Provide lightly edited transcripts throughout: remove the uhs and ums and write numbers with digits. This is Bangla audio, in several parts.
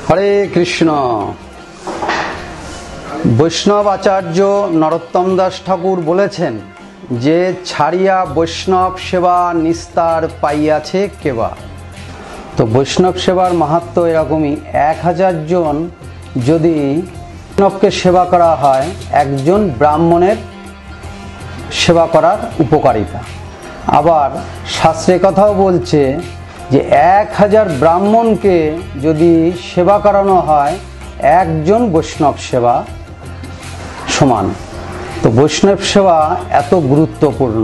হরে কৃষ্ণ। বৈষ্ণব আচার্য নরোত্তম দাস ঠাকুর বলেছেন যে ছাড়িয়া বৈষ্ণব সেবা নিস্তার পাইয়াছে কেবা। তো বৈষ্ণব সেবার মাহাত্ম্য এরকমই, 1000 জন যদি বৈষ্ণবকে সেবা করা হয়, একজন ব্রাহ্মণের সেবা করার উপকারিতা। আবার শাস্ত্রে কথাও বলছে যে 1000 ব্রাহ্মণকে যদি সেবা করানো হয়, একজন বৈষ্ণব সেবা সমান। তো বৈষ্ণব সেবা এত গুরুত্বপূর্ণ।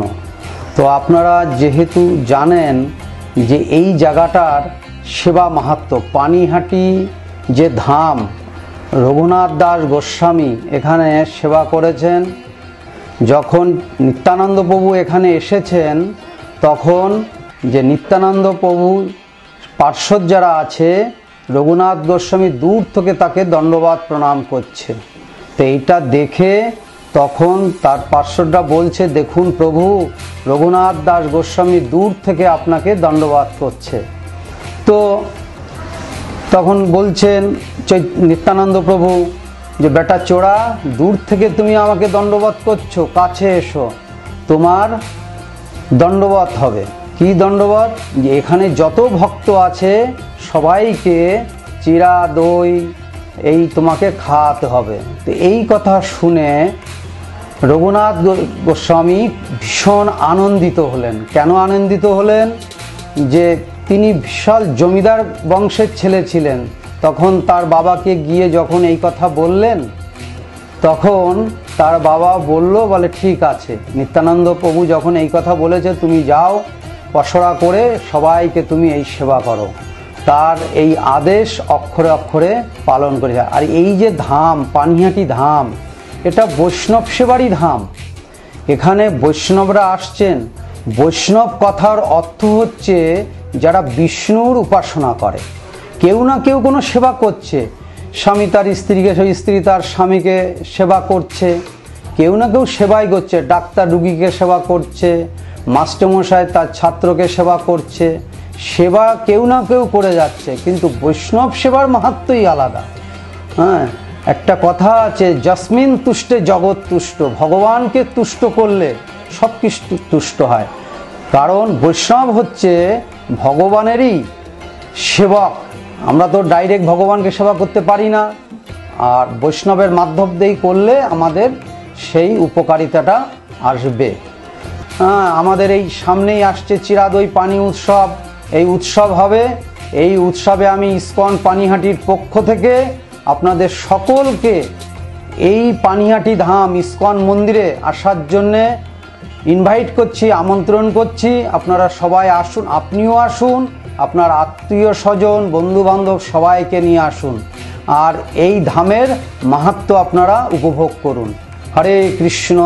তো আপনারা যেহেতু জানেন যে এই জায়গাটার সেবা মাহাত্ম্য, পানিহাটি যে ধাম, রঘুনাথ দাস গোস্বামী এখানে সেবা করেছেন। যখন নিত্যানন্দ প্রভু এখানে এসেছেন, তখন যে নিত্যানন্দ প্রভু পার্শ্বদ যারা আছে, রঘুনাথ গোস্বামী দূর থেকে তাকে দণ্ডবাদ প্রণাম করছে। তো এইটা দেখে তখন তার পার্শ্বদরা বলছে, দেখুন প্রভু, রঘুনাথ দাস গোস্বামী দূর থেকে আপনাকে দণ্ডবাদ করছে। তো তখন বলছেন নিত্যানন্দ প্রভু যে বেটা চোরা, দূর থেকে তুমি আমাকে দণ্ডবাদ করছো, কাছে এসো, তোমার দণ্ডবাদ হবে। কি দণ্ডবাদ? যে এখানে যত ভক্ত আছে সবাইকে চিরা দই এই তোমাকে খাওয়াতে হবে। তো এই কথা শুনে রঘুনাথ গোস্বামী ভীষণ আনন্দিত হলেন। কেন আনন্দিত হলেন? যে তিনি বিশাল জমিদার বংশের ছেলে ছিলেন। তখন তার বাবাকে গিয়ে যখন এই কথা বললেন, তখন তার বাবা বলে ঠিক আছে, নিত্যানন্দ প্রভু যখন এই কথা বলেছে, তুমি যাও পসরা করে সবাইকে তুমি এই সেবা করো। তার এই আদেশ অক্ষরে অক্ষরে পালন করে। আর এই যে ধাম, পানিহাটি ধাম, এটা বৈষ্ণব সেবারই ধাম। এখানে বৈষ্ণবরা আসছেন। বৈষ্ণব কথার অর্থ হচ্ছে যারা বিষ্ণুর উপাসনা করে। কেউ না কেউ কোনো সেবা করছে। স্বামী তার স্ত্রীকে, স্ত্রী তার স্বামীকে সেবা করছে, কেউ না কেউ সেবাই করছে। ডাক্তার রুগীকে সেবা করছে, মাস্টারমশাই তার ছাত্রকে সেবা করছে। সেবা কেউ না কেউ করে যাচ্ছে, কিন্তু বৈষ্ণব সেবার মাহাত্ম্যই আলাদা। হ্যাঁ, একটা কথা আছে, যস্মিন তুষ্টে জগৎ তুষ্ট। ভগবানকে তুষ্ট করলে সব কিছু তুষ্ট হয়। কারণ বৈষ্ণব হচ্ছে ভগবানেরই সেবক। আমরা তো ডাইরেক্ট ভগবানকে সেবা করতে পারি না, আর বৈষ্ণবের মাধ্যম দিয়েই করলে আমাদের সেই উপকারিতাটা আসবে। হ্যাঁ, আমাদের এই সামনেই আসছে চিরাদই পানি উৎসব। এই উৎসব হবে। এই উৎসবে আমি ইস্কন পানিহাটির পক্ষ থেকে আপনাদের সকলকে এই পানিহাটি ধাম ইস্কন মন্দিরে আসার জন্যে ইনভাইট করছি, আমন্ত্রণ করছি। আপনারা সবাই আসুন, আপনিও আসুন, আপনার আত্মীয় স্বজন বন্ধু বান্ধব সবাইকে নিয়ে আসুন, আর এই ধামের মাহাত্ম্য আপনারা উপভোগ করুন। হরে কৃষ্ণ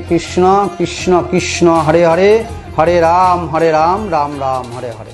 কৃষ্ণ কৃষ্ণ কৃষ্ণ হরে হরে, হরে রাম রাম রাম হরে হরে।